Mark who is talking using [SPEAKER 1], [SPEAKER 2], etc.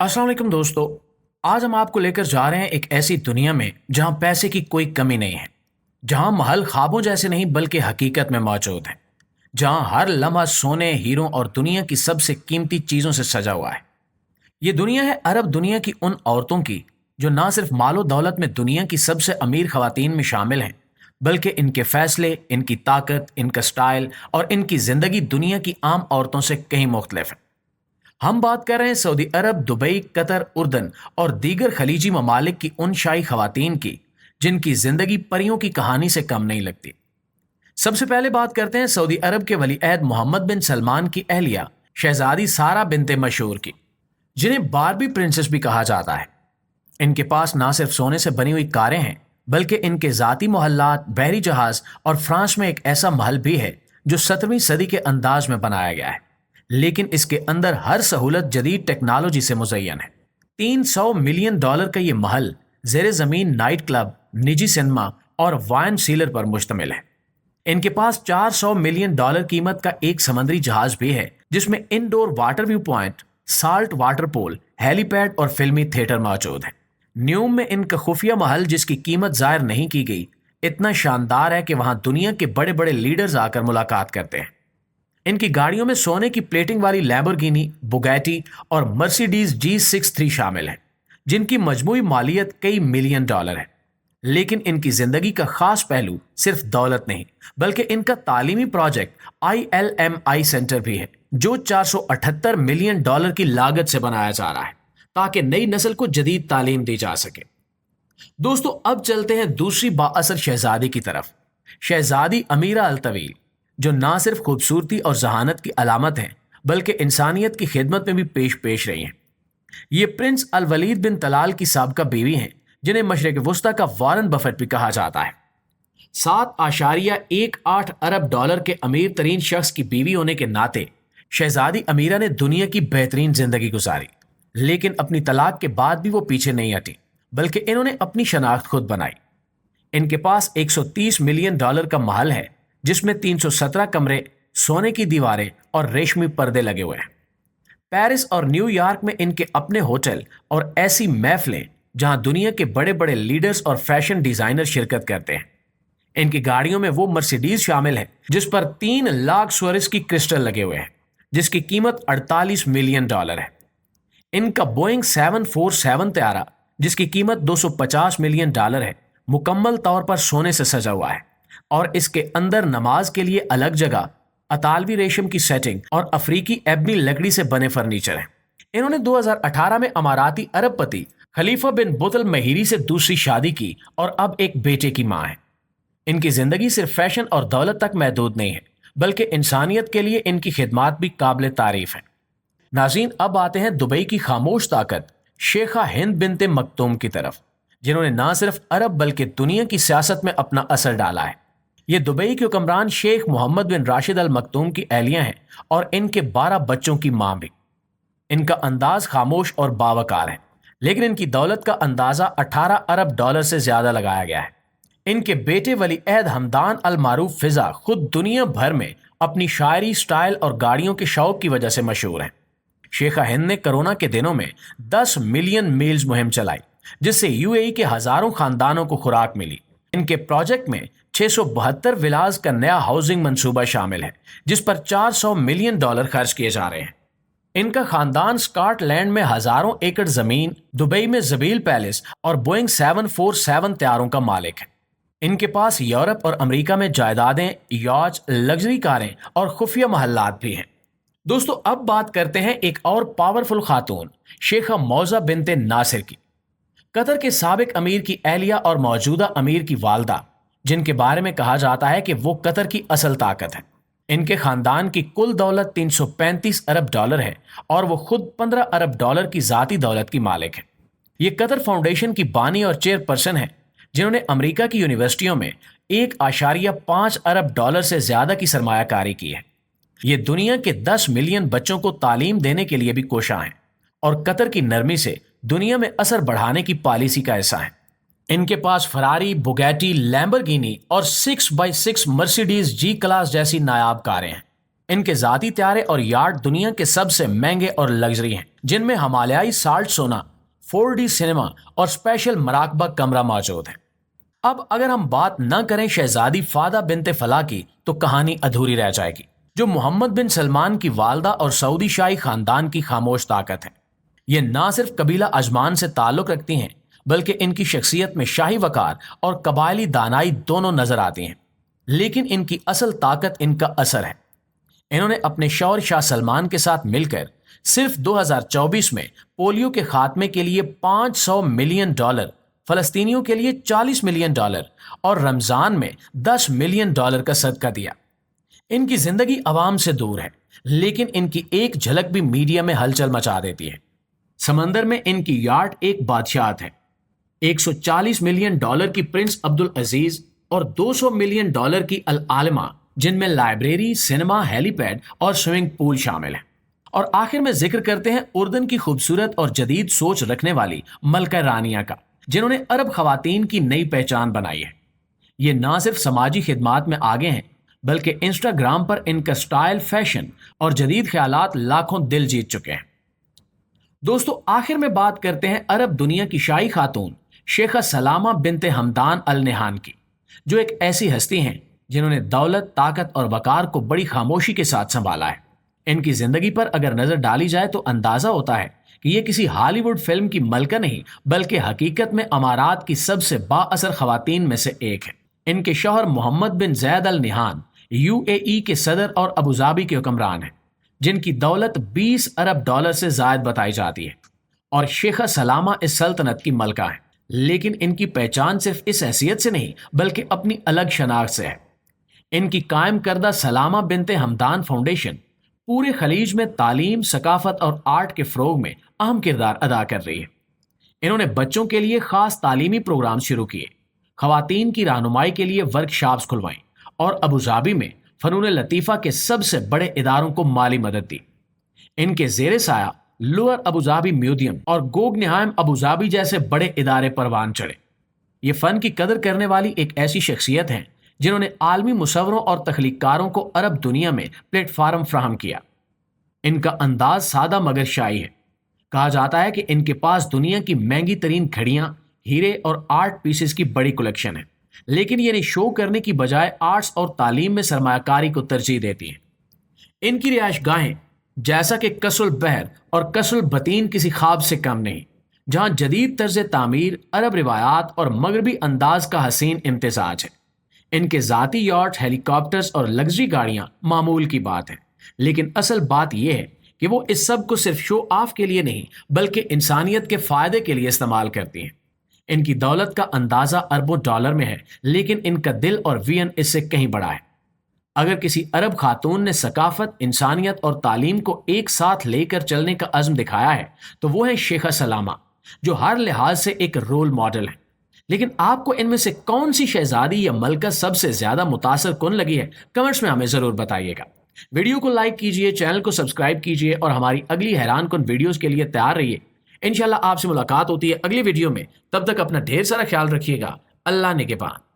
[SPEAKER 1] अस्सलाम वालेकुम दोस्तों। आज हम आपको लेकर जा रहे हैं एक ऐसी दुनिया में जहां पैसे की कोई कमी नहीं है, जहां महल ख्वाबों जैसे नहीं बल्कि हकीकत में मौजूद हैं, जहां हर लम्हा सोने, हीरों और दुनिया की सबसे कीमती चीजों से सजा हुआ है। ये दुनिया है अरब दुनिया की उन औरतों की जो ना सिर्फ मालो दौलत में दुनिया की सबसे अमीर खवातीन में शामिल हैं, बल्कि इनके फैसले, इनकी ताकत, इनका स्टाइल और इनकी जिंदगी दुनिया की आम औरतों से कहीं मुख्तलिफ है। हम बात कर रहे हैं सऊदी अरब, दुबई, कतर, उर्दन और दीगर खलीजी ममालिक की उन शाही खवातीन की जिनकी जिंदगी परियों की कहानी से कम नहीं लगती। सबसे पहले बात करते हैं सऊदी अरब के वलीअहद मोहम्मद बिन सलमान की अहलिया शहजादी सारा बिनते मशहूर की, जिन्हें बारबी प्रिंसेस भी कहा जाता है। इनके पास ना सिर्फ सोने से बनी हुई कारें हैं, बल्कि इनके जाती मोहल्लात, बहरी जहाज और फ्रांस में एक ऐसा महल भी है जो 17वीं सदी के अंदाज में बनाया गया है, लेकिन इसके अंदर हर सहूलत जदीद टेक्नोलॉजी से मुज़य्यन है। $300 मिलियन का ये महल जेर ज़मीन नाइट क्लब, निजी सिनेमा और वाइन सीलर पर मुश्तमिल है। इनके पास $400 मिलियन कीमत का एक समंदरी जहाज भी है, जिसमें indoor water view point, salt water pool, helipad और फिल्मी थिएटर मौजूद है। न्यूम में इनका खुफिया महल, जिसकी कीमत जाहिर नहीं की गई, इतना शानदार है कि वहां दुनिया के बड़े बड़े लीडर्स आकर मुलाकात करते हैं। इनकी गाड़ियों में सोने की प्लेटिंग वाली लैम्बोर्गिनी, बुगैटी और मर्सिडीज G63 शामिल है, जिनकी मजमूई मालियत कई मिलियन डॉलर है। लेकिन इनकी जिंदगी का खास पहलू सिर्फ दौलत नहीं, बल्कि इनका तालीमी प्रोजेक्ट ILMI सेंटर भी है, जो $478 मिलियन की लागत से बनाया जा रहा है, ताकि नई नस्ल को जदीद तालीम दी जा सके। दोस्तों, अब चलते हैं दूसरी बाअसर शहजादी की तरफ, शहजादी अमीरा अल तवील, जो ना सिर्फ खूबसूरती और जहानत की अलामत हैं, बल्कि इंसानियत की खिदमत में भी पेश रही हैं। ये प्रिंस अल वलीद बिन तलाल की साबका बीवी हैं, जिन्हें मशरिक वुस्ता का वॉरेन बफेट भी कहा जाता है। 7.18 अरब डॉलर के अमीर तरीन शख्स की बीवी होने के नाते शहजादी अमीरा ने दुनिया की बेहतरीन जिंदगी गुजारी, लेकिन अपनी तलाक के बाद भी वो पीछे नहीं हटी, बल्कि इन्होंने अपनी शनाख्त खुद बनाई। इनके पास $130 मिलियन का महल है, जिसमें 317 कमरे, सोने की दीवारें और रेशमी पर्दे लगे हुए हैं। पेरिस और न्यूयॉर्क में इनके अपने होटल और ऐसी महफिलें जहां दुनिया के बड़े बड़े लीडर्स और फैशन डिजाइनर शिरकत करते हैं। इनकी गाड़ियों में वो मर्सिडीज शामिल है जिस पर 3 लाख स्वर्स की क्रिस्टल लगे हुए हैं, जिसकी कीमत $48 मिलियन है। इनका बोइंग 747 तैयारा, जिसकी कीमत $250 मिलियन है, मुकम्मल तौर पर सोने से सजा हुआ है और इसके अंदर नमाज के लिए अलग जगह, अतालवी रेशम की सेटिंग और अफ्रीकी एबनी लकड़ी से बने फर्नीचर हैं। इन्होंने 2018 में अमाराती अरबपति खलीफा बिन बुतल महीरी से दूसरी शादी की और अब एक बेटे की मां है। इनकी जिंदगी सिर्फ फैशन और दौलत तक महदूद नहीं है, बल्कि इंसानियत के लिए इनकी खिदमात भी काबिल तारीफ है। नाज़रीन, अब आते हैं दुबई की खामोश ताकत शेखा हिंद बिनते मखतूम की तरफ, जिन्होंने ना सिर्फ अरब बल्कि दुनिया की सियासत में अपना असर डाला है। ये दुबई के हुक्मरान शेख मोहम्मद बिन राशिद अल मखतूम की अहलिया हैं और इनके 12 बच्चों की मां भी। इनका अंदाज खामोश और बावकार है, लेकिन इनकी दौलत का अंदाजा 18 अरब डॉलर से ज्यादा लगाया गया है। इनके बेटे वलीअहद हमदान अल मारूफ फिजा खुद दुनिया भर में अपनी शायरी, स्टाइल और गाड़ियों के शौक की वजह से मशहूर हैं। शेखा हिंद ने कोरोना के दिनों में 10 मिलियन मील्स मुहिम चलाई, जिससे UAE के हजारों खानदानों को खुराक मिली। इनके प्रोजेक्ट में 672 विलास का नया हाउसिंग मंसूबा शामिल है, जिस पर $400 मिलियन खर्च किए जा रहे हैं। इनका खानदान स्कॉटलैंड में हजारों एकड़ जमीन, दुबई में जबील पैलेस और बोइंग 747 तैयारों का मालिक है। इनके पास यूरोप और अमेरिका में जायदादें, याच, लग्जरी कारें और खुफिया महल्लात भी हैं। दोस्तों, अब बात करते हैं एक और पावरफुल खातून शेखा मौजा बिनते नासिर की, कतर के साबिक अमीर की अहलिया और मौजूदा अमीर की वालदा, जिनके बारे में कहा जाता है कि वो कतर की असल ताकत है। इनके खानदान की कुल दौलत 335 अरब डॉलर है और वो खुद 15 अरब डॉलर की जाती दौलत की मालिक है। ये कतर फाउंडेशन की बानी और चेयरपर्सन है, जिन्होंने अमेरिका की यूनिवर्सिटियों में 1.5 अरब डॉलर से ज्यादा की सरमायाकारी की है। ये दुनिया के 10 मिलियन बच्चों को तालीम देने के लिए भी कोशां हैं और कतर की नरमी से दुनिया में असर बढ़ाने की पॉलिसी का हिस्सा है। इनके पास फरारी, बुगैटी, लैम्बोर्गिनी और 6x6 मर्सिडीज G क्लास जैसी नायाब कारें हैं। ان کے ذاتی طیارے اور یارڈ دنیا کے سب سے مہنگے اور لگژری ہیں، جن میں ہمالیائی سالٹ سونا، 4D سنیما اور اسپیشل مراقبہ کمرہ موجود ہے۔ اب اگر ہم بات نہ کریں شہزادی فاطمہ بنت فلاح کی تو کہانی ادھوری رہ جائے گی، جو محمد بن سلمان کی والدہ اور سعودی شاہی خاندان کی خاموش طاقت ہے۔ یہ نہ صرف قبیلہ اجمان سے تعلق رکھتی ہیں، بلکہ ان کی شخصیت میں شاہی وقار اور قبائلی دانائی دونوں نظر آتی ہیں، لیکن ان کی اصل طاقت ان کا اثر ہے۔ انہوں نے اپنے شوہر شاہ سلمان کے ساتھ مل کر صرف 2024 میں پولیو کے خاتمے کے لیے $500 ملین، فلسطینیوں کے لیے $40 ملین اور رمضان میں $10 ملین کا صدقہ دیا۔ ان کی زندگی عوام سے دور ہے، لیکن ان کی ایک جھلک بھی میڈیا میں ہلچل مچا دیتی ہے۔ سمندر میں ان کی یاٹ ایک بادشاہت ہے، $140 ملین کی پرنس عبدالعزیز اور $200 ملین کی العالمہ، جن میں لائبریری، سینما، ہیلی پیڈ اور سوئمنگ پول شامل ہیں۔ اور آخر میں ذکر کرتے ہیں اردن کی خوبصورت اور جدید سوچ رکھنے والی ملکہ رانیہ کا، جنہوں نے عرب خواتین کی نئی پہچان بنائی ہے۔ یہ نہ صرف سماجی خدمات میں آگے ہیں، بلکہ انسٹاگرام پر ان کا سٹائل، فیشن اور جدید خیالات لاکھوں دل جیت چکے ہیں۔ دوستو، آخر میں بات کرتے ہیں عرب دنیا کی شاہی خاتون شیخہ سلامہ بنت حمدان النہان کی، جو ایک ایسی ہستی ہیں جنہوں نے دولت، طاقت اور وقار کو بڑی خاموشی کے ساتھ سنبھالا ہے۔ ان کی زندگی پر اگر نظر ڈالی جائے تو اندازہ ہوتا ہے کہ یہ کسی ہالی ووڈ فلم کی ملکہ نہیں، بلکہ حقیقت میں امارات کی سب سے با اثر خواتین میں سے ایک ہے۔ ان کے شوہر محمد بن زید النہان UAE کے صدر اور ابوظہبی کے حکمران ہیں، جن کی دولت $20 ارب سے زائد بتائی جاتی ہے، اور شیخہ سلامہ اس سلطنت کی ملکہ ہیں۔ لیکن ان کی پہچان صرف اس حیثیت سے نہیں، بلکہ اپنی الگ شناخت سے ہے۔ ان کی قائم کردہ سلامہ بنت حمدان فاؤنڈیشن پورے خلیج میں تعلیم، ثقافت اور آرٹ کے فروغ میں اہم کردار ادا کر رہی ہے۔ انہوں نے بچوں کے لیے خاص تعلیمی پروگرام شروع کیے، خواتین کی رہنمائی کے لیے ورک شاپس کھلوائیں، اور ابوظہبی میں فنون لطیفہ کے سب سے بڑے اداروں کو مالی مدد دی۔ ان کے زیر سایہ لوئر ابوظہبی میوزیم اور گوگنہائم ابوظہبی جیسے بڑے ادارے پروان چڑھے۔ یہ فن کی قدر کرنے والی ایک ایسی شخصیت ہیں جنہوں نے عالمی مصوروں اور تخلیق کاروں کو عرب دنیا میں پلیٹ فارم فراہم کیا۔ ان کا انداز سادہ مگر شائی ہے۔ کہا جاتا ہے کہ ان کے پاس دنیا کی مہنگی ترین گھڑیاں، ہیرے اور آرٹ پیسز کی بڑی کلیکشن ہے، لیکن یہ شو کرنے کی بجائے آرٹس اور تعلیم میں سرمایہ کاری کو ترجیح دیتی ہیں۔ ان کی رہائش گاہیں جیسا کہ قصر البحر اور قصر البطین کسی خواب سے کم نہیں، جہاں جدید طرز تعمیر، عرب روایات اور مغربی انداز کا حسین امتزاج ہے۔ ان کے ذاتی یاٹ، ہیلی کاپٹرز اور لگژری گاڑیاں معمول کی بات ہے، لیکن اصل بات یہ ہے کہ وہ اس سب کو صرف شو آف کے لیے نہیں، بلکہ انسانیت کے فائدے کے لیے استعمال کرتی ہیں۔ ان کی دولت کا اندازہ اربوں ڈالر میں ہے، لیکن ان کا دل اور وین اس سے کہیں بڑا ہے۔ اگر کسی عرب خاتون نے ثقافت، انسانیت اور تعلیم کو ایک ساتھ لے کر چلنے کا عزم دکھایا ہے تو وہ ہے شیخہ سلامہ، جو ہر لحاظ سے ایک رول ماڈل ہے۔ لیکن آپ کو ان میں سے کون سی شہزادی یا ملکہ سب سے زیادہ متاثر کن لگی ہے؟ کمنٹس میں ہمیں ضرور بتائیے گا۔ ویڈیو کو لائک کیجئے، چینل کو سبسکرائب کیجئے اور ہماری اگلی حیران کن ویڈیوز کے لیے تیار رہیے۔ انشاءاللہ آپ سے ملاقات ہوتی ہے اگلی ویڈیو میں، تب تک اپنا ڈھیر سارا خیال رکھیے گا۔ اللہ نگہبان۔